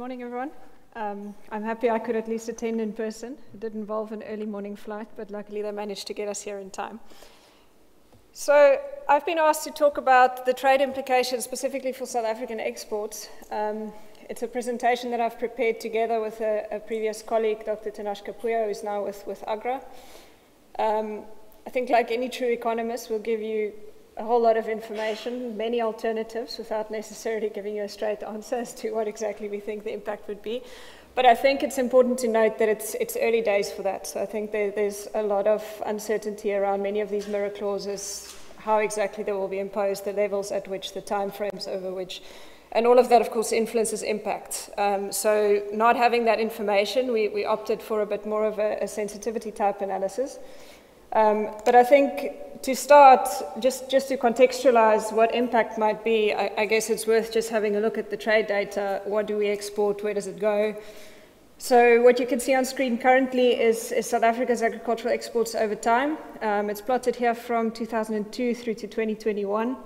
morning, everyone. I'm happy I could at least attend in person. It did involve an early morning flight, but luckily they managed to get us here in time. So I've been asked to talk about the trade implications specifically for South African exports. It's a presentation that I've prepared together with a previous colleague, Dr. Tinashe Kapuya, who's now with AGRA. I think like any true economist, we'll give you a whole lot of information, many alternatives, without necessarily giving you a straight answer as to what exactly we think the impact would be. But I think it's important to note that it's early days for that. So I think there's a lot of uncertainty around many of these mirror clauses, how exactly they will be imposed, the levels at which, the time frames over which, and all of that, of course, influences impact. So not having that information, we opted for a bit more of a sensitivity type analysis. But I think to start, just to contextualize what impact might be, I guess it's worth just having a look at the trade data. What do we export? Where does it go? So what you can see on screen currently is South Africa's agricultural exports over time. It's plotted here from 2002 through to 2021.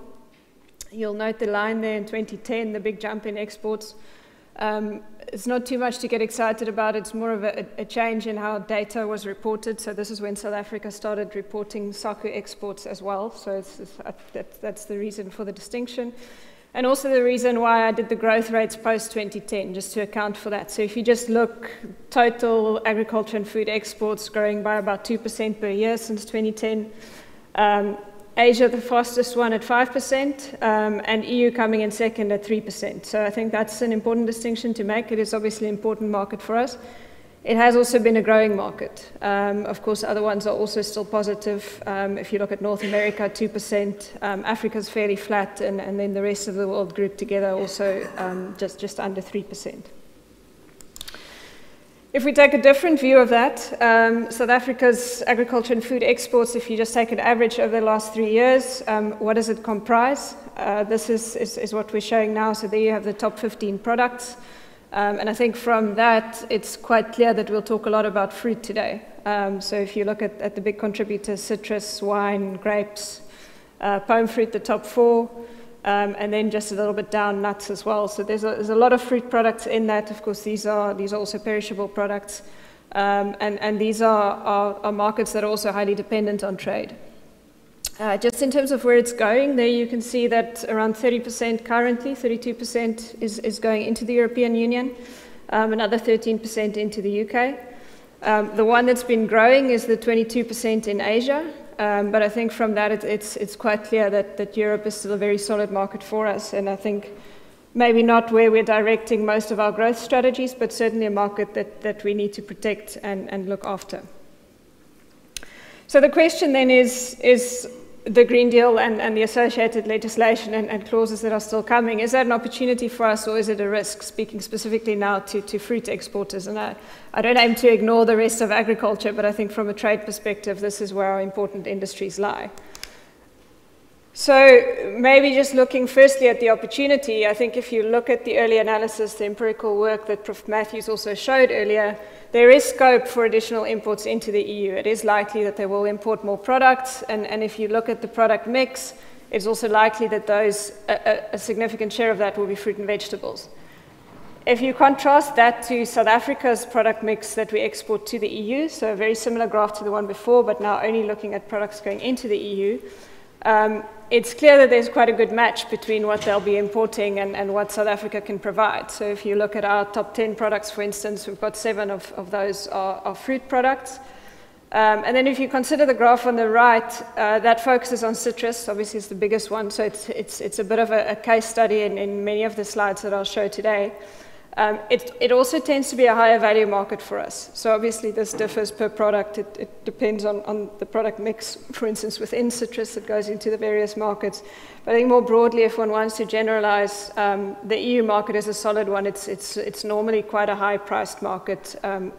You'll note the line there in 2010, the big jump in exports. It's not too much to get excited about. It's more of a change in how data was reported. So this is when South Africa started reporting SACU exports as well. So that's the reason for the distinction. And also the reason why I did the growth rates post-2010, just to account for that. So if you just look, total agriculture and food exports growing by about 2% per year since 2010. Asia, the fastest one at 5%, and EU coming in second at 3%. So I think that's an important distinction to make. It is obviously an important market for us. It has also been a growing market. Of course, other ones are also still positive. If you look at North America, 2%. Africa's fairly flat, and then the rest of the world grouped together also just under 3%. If we take a different view of that, South Africa's agriculture and food exports, if you just take an average over the last 3 years, what does it comprise? This is what we're showing now. So there you have the top 15 products. And I think from that, it's quite clear that we'll talk a lot about fruit today. So if you look at the big contributors, citrus, wine, grapes, palm fruit, the top 4. And then just a little bit down, nuts as well. So there's a lot of fruit products in that. Of course, these are also perishable products. And these are markets that are also highly dependent on trade. Just in terms of where it's going, there you can see that around 30% currently, 32% is going into the European Union, another 13% into the UK. The one that's been growing is the 22% in Asia. But I think from that, it's quite clear that Europe is still a very solid market for us. And I think maybe not where we're directing most of our growth strategies, but certainly a market that we need to protect and look after. So the question then is the Green Deal and the associated legislation and clauses that are still coming, is that an opportunity for us or is it a risk? Speaking specifically now to fruit exporters. And I don't aim to ignore the rest of agriculture, but I think from a trade perspective, this is where our important industries lie. So maybe just looking firstly at the opportunity, I think if you look at the early analysis, the empirical work that Prof. Matthews also showed earlier, there is scope for additional imports into the EU. It is likely that they will import more products, and if you look at the product mix, it's also likely that a significant share of that will be fruit and vegetables. If you contrast that to South Africa's product mix that we export to the EU, so a very similar graph to the one before, but now only looking at products going into the EU, it's clear that there's quite a good match between what they'll be importing and what South Africa can provide. So if you look at our top 10 products, for instance, we've got 7 of those are fruit products. And then if you consider the graph on the right, that focuses on citrus. Obviously, it's the biggest one. So it's a bit of a case study in many of the slides that I'll show today. It also tends to be a higher value market for us. So obviously this differs per product. It depends on the product mix. For instance, within citrus, it goes into the various markets. But I think more broadly, if one wants to generalize, the EU market is a solid one. It's normally quite a high-priced market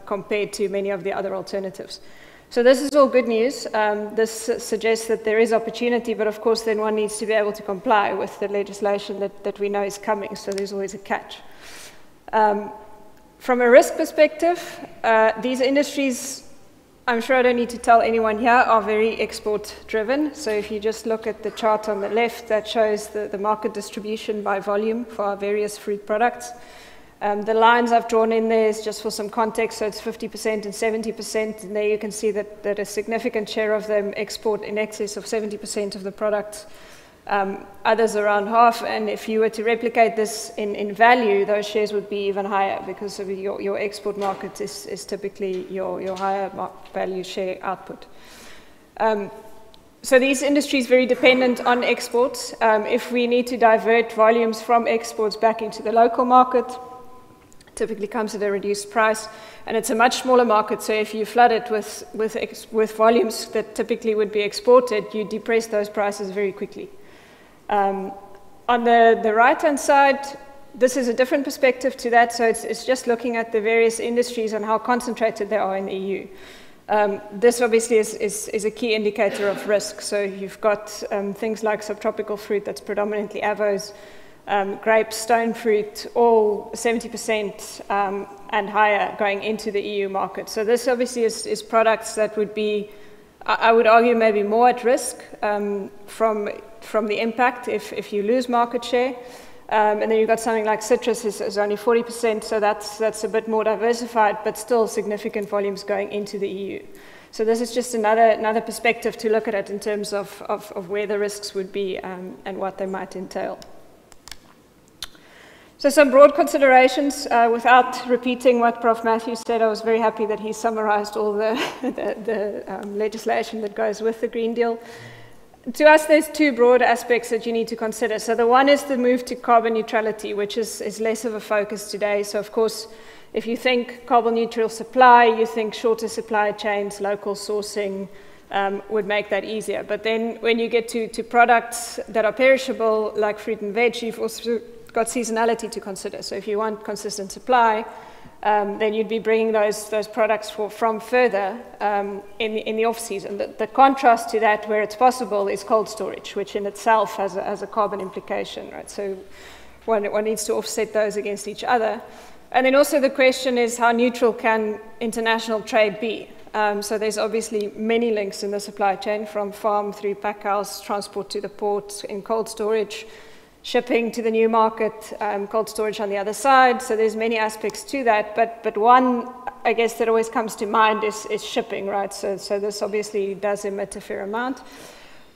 compared to many of the other alternatives. So this is all good news. This suggests that there is opportunity, but of course then one needs to be able to comply with the legislation that we know is coming. So there's always a catch. From a risk perspective, these industries, I'm sure I don't need to tell anyone here, are very export-driven. So if you just look at the chart on the left, that shows the market distribution by volume for our various fruit products. The lines I've drawn in there is just for some context, so it's 50% and 70%, and there you can see that a significant share of them export in excess of 70% of the product, others around half, and if you were to replicate this in value, those shares would be even higher because of your export market is typically your higher value share output. So these industries are very dependent on exports. If we need to divert volumes from exports back into the local market, typically comes at a reduced price, and it's a much smaller market, so if you flood it with volumes that typically would be exported, you depress those prices very quickly. On the right-hand side, this is a different perspective to that, so it's just looking at the various industries and how concentrated they are in the EU. This obviously is a key indicator of risk, so you've got things like subtropical fruit that's predominantly avos, grapes, stone fruit, all 70% and higher going into the EU market. So this obviously is products that would be, I would argue, maybe more at risk from the impact if you lose market share. And then you've got something like citrus is only 40%, so that's a bit more diversified, but still significant volumes going into the EU. So this is just another perspective to look at it in terms of where the risks would be and what they might entail. So some broad considerations, without repeating what Prof. Matthews said, I was very happy that he summarized all the legislation that goes with the Green Deal. To us, there's two broad aspects that you need to consider. So the one is the move to carbon neutrality, which is less of a focus today. So of course, if you think carbon neutral supply, you think shorter supply chains, local sourcing would make that easier. But then when you get to products that are perishable, like fruit and veg, you've also got seasonality to consider. So if you want consistent supply, then you'd be bringing those products from further in the off-season. The contrast to that, where it's possible, is cold storage, which in itself has a carbon implication, right? So one needs to offset those against each other. And then also the question is, how neutral can international trade be? So there's obviously many links in the supply chain, from farm through pack house, transport to the port, in cold storage, shipping to the new market, cold storage on the other side. So there's many aspects to that, but one, I guess, that always comes to mind is shipping, right? So this obviously does emit a fair amount.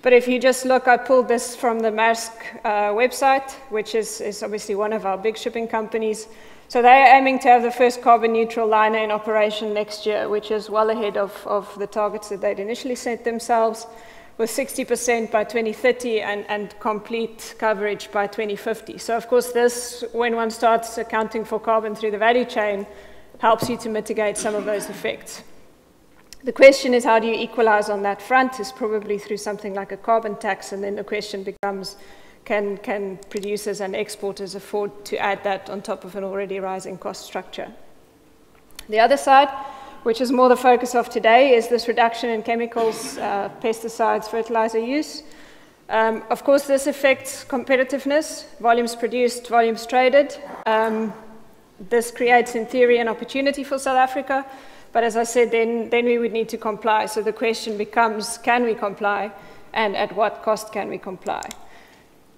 But if you just look, I pulled this from the Maersk website, which is obviously one of our big shipping companies. So they're aiming to have the first carbon neutral liner in operation next year, which is well ahead of the targets that they'd initially set themselves, with 60% by 2030 and complete coverage by 2050. So of course this, when one starts accounting for carbon through the value chain, helps you to mitigate some of those effects. The question is, how do you equalize on that front? Is probably through something like a carbon tax, and then the question becomes, can producers and exporters afford to add that on top of an already rising cost structure? The other side, which is more the focus of today, is this reduction in chemicals, pesticides, fertilizer use. Of course, this affects competitiveness, volumes produced, volumes traded. This creates, in theory, an opportunity for South Africa, but as I said, then we would need to comply. So the question becomes, can we comply, and at what cost can we comply?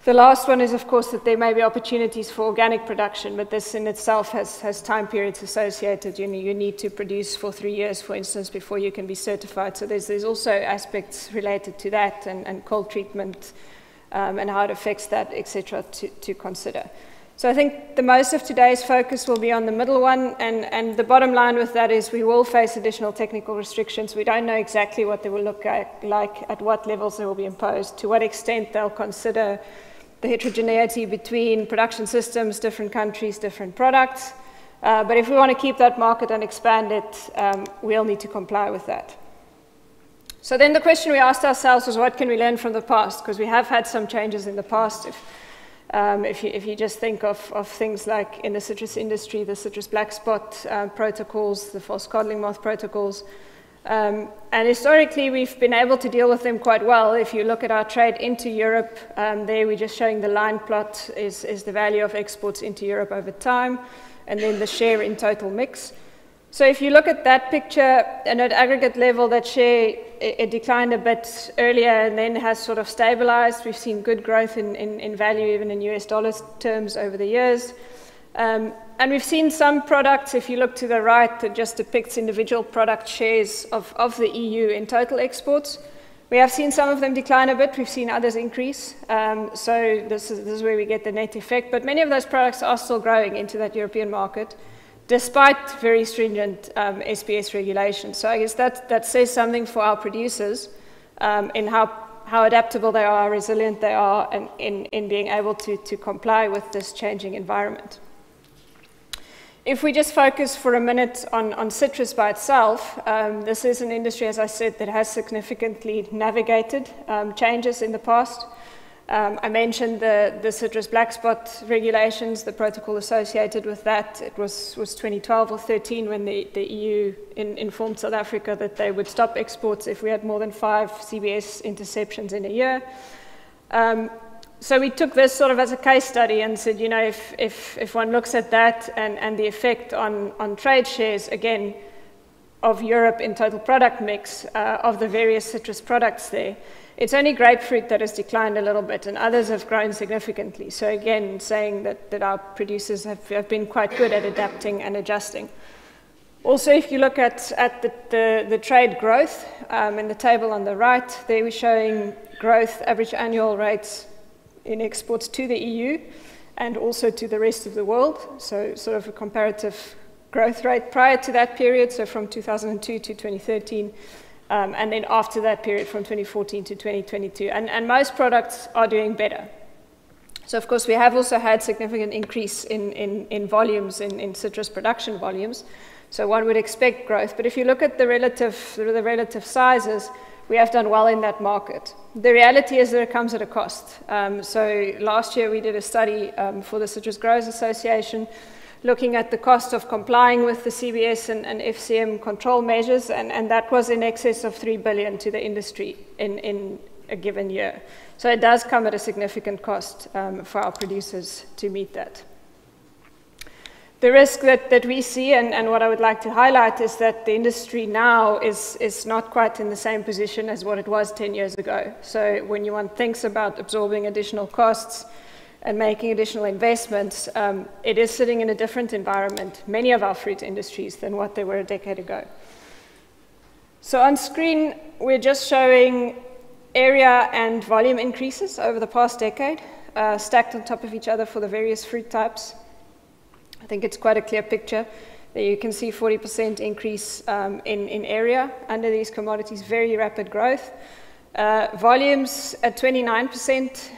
The last one is, of course, that there may be opportunities for organic production, but this in itself has time periods associated. You need to produce for 3 years, for instance, before you can be certified. So there's also aspects related to that, and cold treatment, and how it affects that, etc., to consider. So I think the most of today's focus will be on the middle one, and the bottom line with that is we will face additional technical restrictions. We don't know exactly what they will look like, at what levels they will be imposed, to what extent they'll consider the heterogeneity between production systems, different countries, different products. But if we want to keep that market and expand it, we'll need to comply with that. So then the question we asked ourselves was, what can we learn from the past? Because we have had some changes in the past. If you just think of things like in the citrus industry, the citrus black spot protocols, the false codling moth protocols, and historically, we've been able to deal with them quite well. If you look at our trade into Europe, there we're just showing the line plot is the value of exports into Europe over time, and then the share in total mix. So if you look at that picture, and at aggregate level, that share, it declined a bit earlier and then has sort of stabilized. We've seen good growth in value, even in US dollars terms, over the years. And And we've seen some products, if you look to the right, that just depicts individual product shares of the EU in total exports. We have seen some of them decline a bit. We've seen others increase. So this is where we get the net effect. But many of those products are still growing into that European market, despite very stringent SPS regulations. So I guess that says something for our producers in how adaptable they are, resilient they are, and in being able to comply with this changing environment. If we just focus for a minute on citrus by itself, this is an industry, as I said, that has significantly navigated changes in the past. I mentioned the citrus black spot regulations, the protocol associated with that. It was 2012 or 13 when the EU informed South Africa that they would stop exports if we had more than 5 CBS interceptions in a year. So we took this sort of as a case study and said, you know, if one looks at that and the effect on trade shares, again, of Europe in total product mix of the various citrus products there, it's only grapefruit that has declined a little bit, and others have grown significantly. So again, saying that our producers have been quite good at adapting and adjusting. Also, if you look at the trade growth in the table on the right, there we're showing growth, average annual rates in exports to the EU and also to the rest of the world. So sort of a comparative growth rate prior to that period, so from 2002 to 2013, and then after that period from 2014 to 2022. And most products are doing better. So of course we have also had significant increase in volumes, in citrus production volumes. So one would expect growth. But if you look at the relative sizes, we have done well in that market. The reality is that it comes at a cost. So last year we did a study for the Citrus Growers Association looking at the cost of complying with the CBS and FCM control measures, and that was in excess of 3 billion to the industry in a given year. So it does come at a significant cost for our producers to meet that. The risk that we see, and what I would like to highlight, is that the industry now is not quite in the same position as what it was 10 years ago. So when one thinks about absorbing additional costs and making additional investments, it is sitting in a different environment, many of our fruit industries, than what they were a decade ago. So on screen, we're just showing area and volume increases over the past decade, stacked on top of each other for the various fruit types. I think it's quite a clear picture. There you can see 40% increase in area under these commodities, very rapid growth. Volumes at 29%.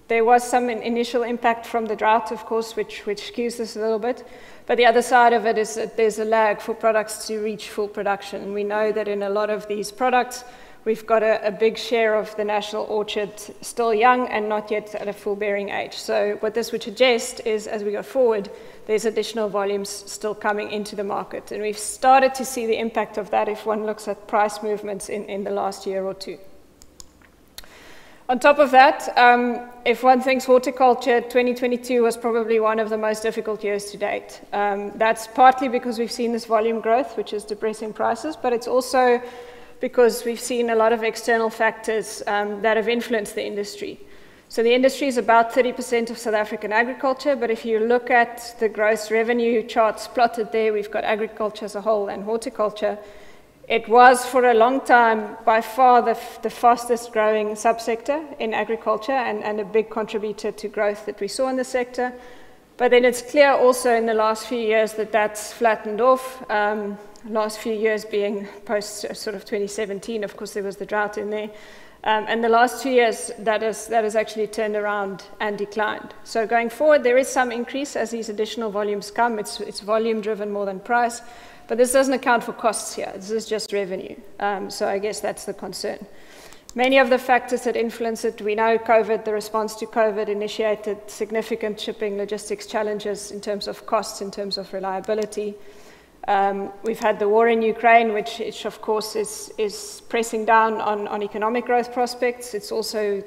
There was some initial impact from the drought, of course, which skews this a little bit. But the other side of it is that there's a lag for products to reach full production. And we know that in a lot of these products, we've got a big share of the national orchard still young and not yet at a full bearing age. So what this would suggest is, as we go forward, there's additional volumes still coming into the market. And we've started to see the impact of that if one looks at price movements in the last year or two. On top of that, if one thinks horticulture, 2022 was probably one of the most difficult years to date. That's partly because we've seen this volume growth, which is depressing prices, but it's also because we've seen a lot of external factors that have influenced the industry. So the industry is about 30% of South African agriculture, but if you look at the gross revenue charts plotted there, we've got agriculture as a whole and horticulture. It was for a long time by far the fastest growing subsector in agriculture and a big contributor to growth that we saw in the sector. But then it's clear also in the last few years that that's flattened off. Last few years being post sort of 2017, of course there was the drought in there. And the last 2 years that has actually turned around and declined. So going forward there is some increase as these additional volumes come. It's volume driven more than price. But this doesn't account for costs here. This is just revenue. So I guess that's the concern. Many of the factors that influence it, we know COVID, the response to COVID initiated significant shipping logistics challenges in terms of costs, in terms of reliability. We've had the war in Ukraine, which of course is pressing down on economic growth prospects. It's also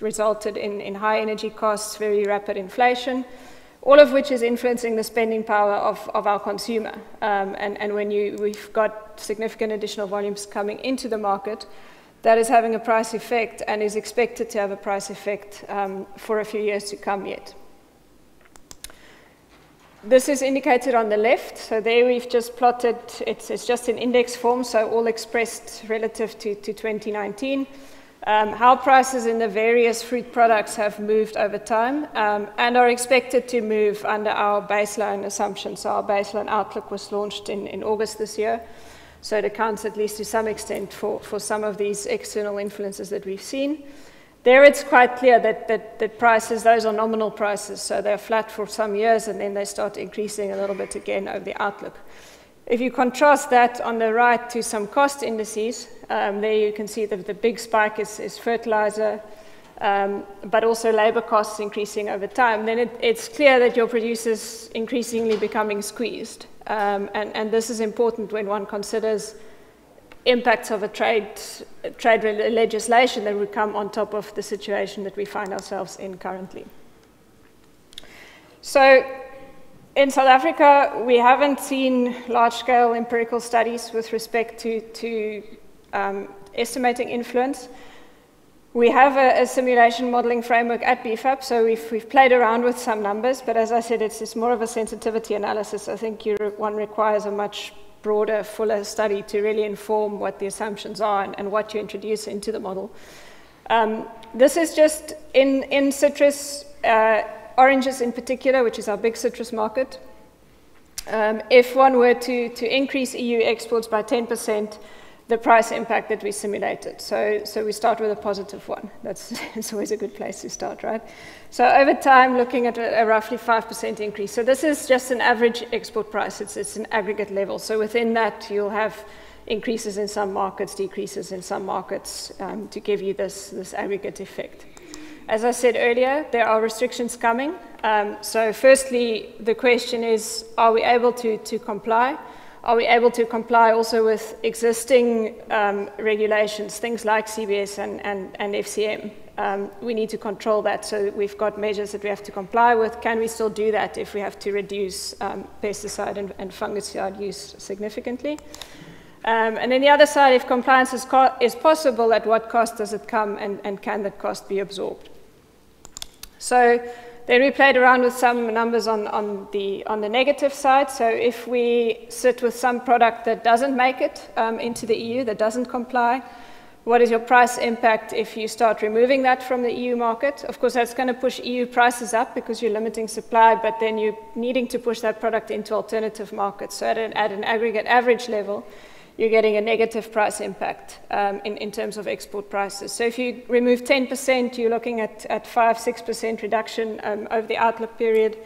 resulted in high energy costs, very rapid inflation, all of which is influencing the spending power of our consumer. And when we've got significant additional volumes coming into the market, that is having a price effect and is expected to have a price effect for a few years to come yet. This is indicated on the left. So there we've just plotted, it's just in index form, so all expressed relative to 2019. How prices in the various fruit products have moved over time and are expected to move under our baseline assumptions. So our baseline outlook was launched in August this year. So it accounts at least to some extent for some of these external influences that we've seen. There it's quite clear that prices, those are nominal prices, so they're flat for some years and then they start increasing a little bit again over the outlook. If you contrast that on the right to some cost indices, there you can see that the big spike is fertilizer, but also labor costs increasing over time. Then it's clear that your producer's increasingly becoming squeezed. And this is important when one considers impacts of a trade legislation that would come on top of the situation that we find ourselves in currently. So in South Africa, we haven't seen large-scale empirical studies with respect to estimating influence. We have a simulation modeling framework at BFAP, so we've played around with some numbers, but as I said, it's more of a sensitivity analysis. I think one requires a much broader, fuller study to really inform what the assumptions are and what you introduce into the model. This is just in citrus, oranges in particular, which is our big citrus market. If one were to increase EU exports by 10%, the price impact that we simulated. So we start with a positive one. It's always a good place to start, right? So over time, looking at a roughly 5% increase. So this is just an average export price. It's an aggregate level. So within that, you'll have increases in some markets, decreases in some markets to give you this aggregate effect. As I said earlier, there are restrictions coming. So firstly, the question is, are we able to comply? Are we able to comply also with existing regulations, things like CBS and FCM? We need to control that, so we've got measures that we have to comply with. Can we still do that if we have to reduce pesticide and fungicide use significantly? And then the other side, if compliance is possible, at what cost does it come, and can that cost be absorbed? So then we played around with some numbers on the negative side. So if we sit with some product that doesn't make it into the EU, that doesn't comply, what is your price impact if you start removing that from the EU market? Of course, that's going to push EU prices up because you're limiting supply, but then you're needing to push that product into alternative markets. So at an aggregate average level, you're getting a negative price impact in terms of export prices. So if you remove 10%, you're looking at 5-6% reduction over the outlook period.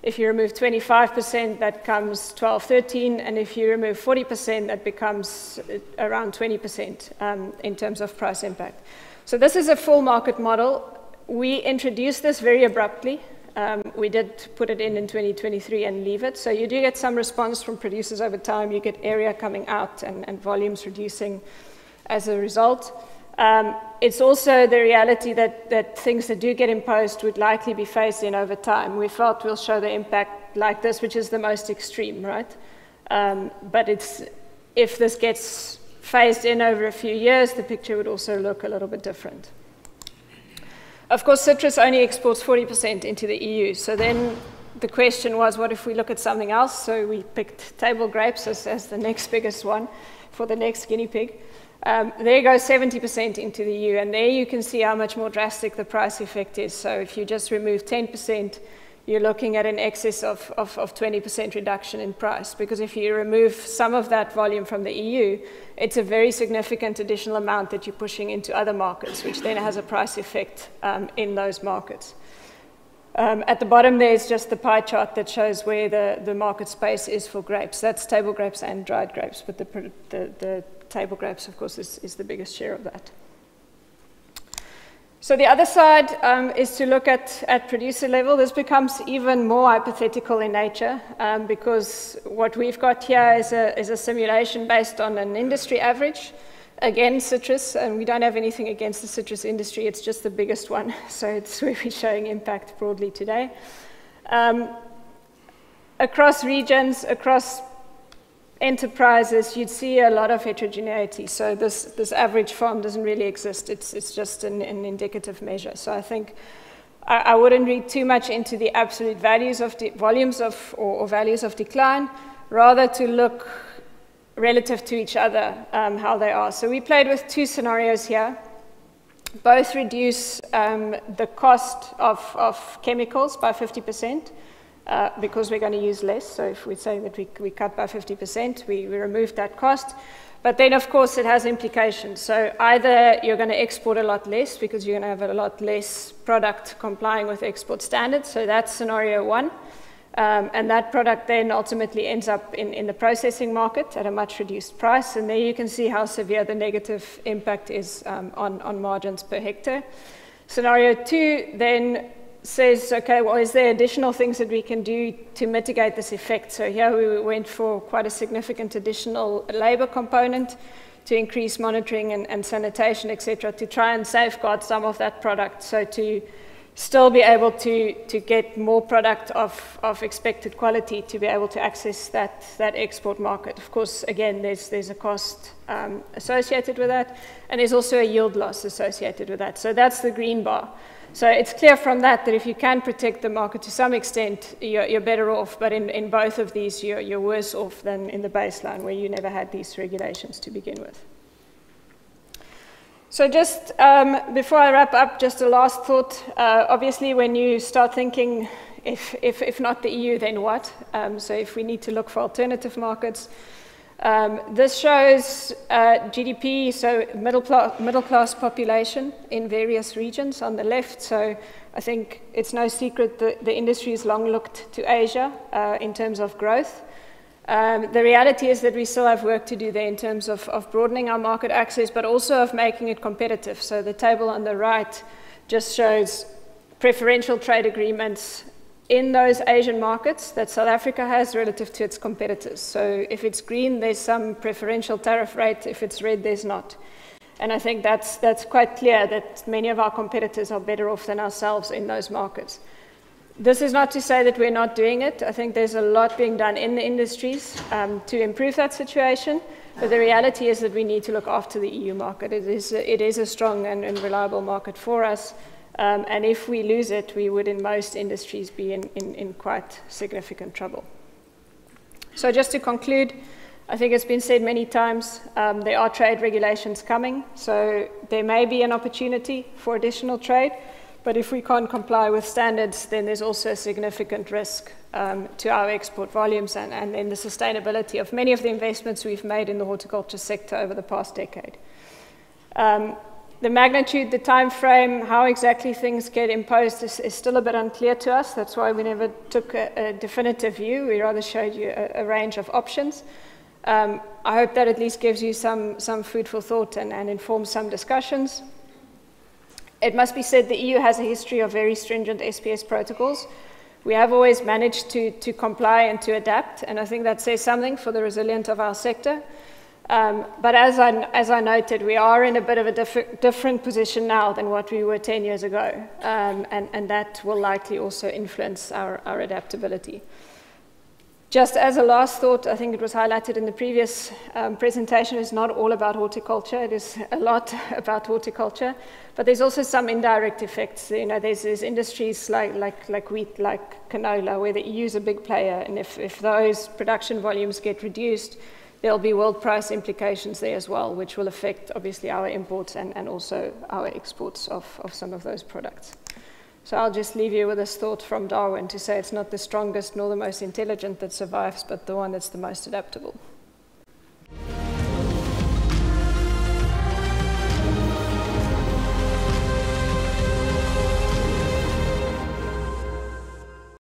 If you remove 25%, that comes 12-13, and if you remove 40%, that becomes around 20% in terms of price impact. So this is a full market model. We introduced this very abruptly. We did put it in 2023 and leave it. So you do get some response from producers over time. You get area coming out and volumes reducing as a result. It's also the reality that things that do get imposed would likely be phased in over time. We felt we'll show the impact like this, which is the most extreme, right? But if this gets phased in over a few years, the picture would also look a little bit different. Of course, citrus only exports 40% into the EU. So then the question was, what if we look at something else? So we picked table grapes as the next biggest one for the next guinea pig. There goes 70% into the EU, and there you can see how much more drastic the price effect is. So if you just remove 10%, you're looking at an excess of 20% reduction in price, because if you remove some of that volume from the EU, it's a very significant additional amount that you're pushing into other markets, which then has a price effect in those markets. At the bottom, there's just the pie chart that shows where the market space is for grapes. That's table grapes and dried grapes, but the table grapes, of course, is the biggest share of that. So the other side is to look at producer level. This becomes even more hypothetical in nature because what we've got here is a simulation based on an industry average. Again, citrus, and we don't have anything against the citrus industry. It's just the biggest one, so it's where we're showing impact broadly today. Across regions, across enterprises, you'd see a lot of heterogeneity. So this average farm doesn't really exist. It's just an indicative measure. So I think I wouldn't read too much into the absolute values of the volumes of or values of decline, rather to look relative to each other, how they are. So we played with two scenarios here. Both reduce the cost of chemicals by 50%, because we're going to use less. So if we say that we cut by 50%, we remove that cost. But then, of course, it has implications. So either you're going to export a lot less because you're going to have a lot less product complying with export standards. So that's scenario one. And that product then ultimately ends up in the processing market at a much reduced price. And there you can see how severe the negative impact is on margins per hectare. Scenario two then says, okay, well, is there additional things that we can do to mitigate this effect? So here we went for quite a significant additional labor component to increase monitoring and sanitation, etc., to try and safeguard some of that product, so to still be able to get more product of expected quality to be able to access that export market. Of course, again, there's a cost associated with that, and there's also a yield loss associated with that. So that's the green bar. So it's clear from that if you can protect the market to some extent, you're better off, but in both of these, you're worse off than in the baseline where you never had these regulations to begin with. So just before I wrap up, just a last thought. Obviously, when you start thinking, if not the EU, then what? So if we need to look for alternative markets, this shows GDP, so middle class population in various regions on the left. So I think it's no secret that the industry has long looked to Asia in terms of growth. The reality is that we still have work to do there in terms of broadening our market access, but also of making it competitive. So the table on the right just shows preferential trade agreements in those Asian markets that South Africa has relative to its competitors. So if it's green, there's some preferential tariff rate. If it's red, there's not. And I think that's quite clear that many of our competitors are better off than ourselves in those markets. This is not to say that we're not doing it. I think there's a lot being done in the industries to improve that situation. But the reality is that we need to look after the EU market. It is a strong and reliable market for us. And if we lose it, we would in most industries be in quite significant trouble. So just to conclude, I think it's been said many times, there are trade regulations coming. So there may be an opportunity for additional trade. But if we can't comply with standards, then there's also a significant risk to our export volumes and in the sustainability of many of the investments we've made in the horticulture sector over the past decade. The magnitude, the time frame, how exactly things get imposed is still a bit unclear to us. That's why we never took a definitive view. We rather showed you a range of options. I hope that at least gives you some food for thought and informs some discussions. It must be said the EU has a history of very stringent SPS protocols. We have always managed to comply and to adapt, and I think that says something for the resilience of our sector. But as I noted, we are in a bit of a different position now than what we were 10 years ago, and that will likely also influence our adaptability. Just as a last thought, I think it was highlighted in the previous presentation, it's not all about horticulture. It is a lot about horticulture, but there's also some indirect effects. You know, there's industries like wheat, like canola, where the EU is a big player, and if those production volumes get reduced, there'll be world price implications there as well, which will affect, obviously, our imports and also our exports of some of those products. So I'll just leave you with this thought from Darwin to say it's not the strongest nor the most intelligent that survives, but the one that's the most adaptable.